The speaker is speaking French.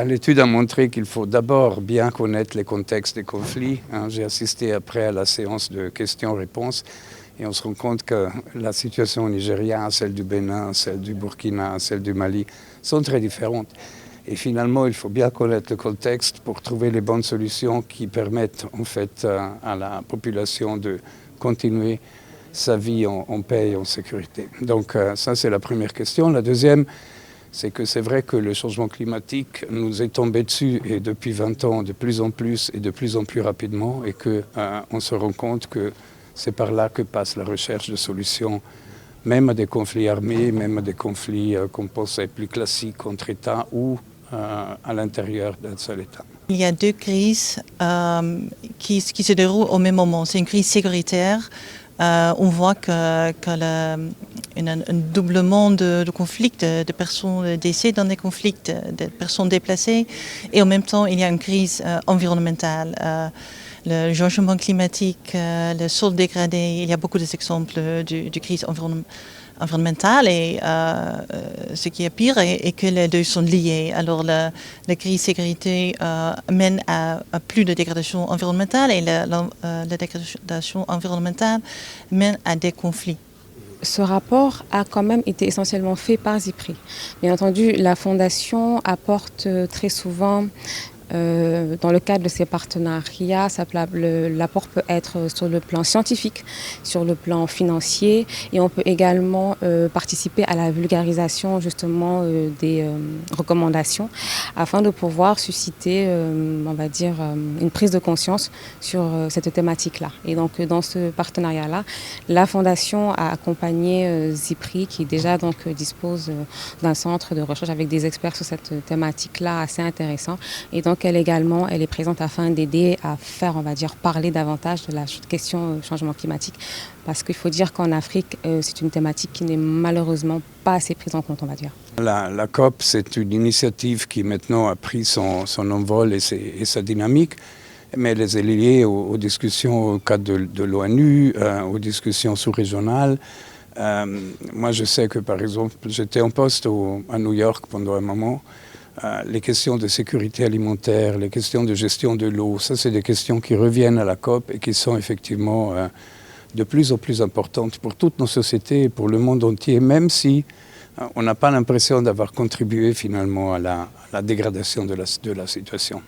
L'étude a montré qu'il faut d'abord bien connaître les contextes des conflits. J'ai assisté après à la séance de questions-réponses et on se rend compte que la situation au Nigeria, celle du Bénin, celle du Burkina, celle du Mali sont très différentes. Et finalement, il faut bien connaître le contexte pour trouver les bonnes solutions qui permettent en fait à la population de continuer sa vie en paix et en sécurité. Donc ça, c'est la première question. La deuxième, c'est que c'est vrai que le changement climatique nous est tombé dessus et depuis 20 ans de plus en plus et de plus en plus rapidement et qu'on se rend compte que c'est par là que passe la recherche de solutions, même à des conflits armés, même à des conflits qu'on pensait plus classiques entre États ou à l'intérieur d'un seul État. Il y a deux crises qui se déroulent au même moment. C'est une crise sécuritaire. On voit un doublement de conflits, de personnes décédées dans des conflits, de personnes déplacées. Et en même temps, il y a une crise environnementale. Le changement climatique, le sol dégradé, il y a beaucoup d'exemples de crise environnementale et ce qui est pire est que les deux sont liés. Alors la crise sécurité mène à plus de dégradation environnementale et la dégradation environnementale mène à des conflits. Ce rapport a quand même été essentiellement fait par ZIPRI. Bien entendu, la Fondation apporte très souvent dans le cadre de ces partenariats, l'apport peut être sur le plan scientifique, sur le plan financier et on peut également participer à la vulgarisation justement des recommandations afin de pouvoir susciter, on va dire, une prise de conscience sur cette thématique-là. Et donc dans ce partenariat-là, la Fondation a accompagné ZIPRI qui déjà donc dispose d'un centre de recherche avec des experts sur cette thématique-là assez intéressant. Et donc elle est présente afin d'aider à faire, on va dire, parler davantage de la question changement climatique. Parce qu'il faut dire qu'en Afrique, c'est une thématique qui n'est malheureusement pas assez prise en compte, on va dire. La COP, c'est une initiative qui maintenant a pris son envol et sa dynamique, mais elle est liée aux discussions au cadre de l'ONU, aux discussions sous-régionales. Moi, je sais que, par exemple, j'étais en poste à New York pendant un moment. Les questions de sécurité alimentaire, les questions de gestion de l'eau, ça c'est des questions qui reviennent à la COP et qui sont effectivement de plus en plus importantes pour toutes nos sociétés et pour le monde entier, même si on n'a pas l'impression d'avoir contribué finalement à la dégradation de la situation.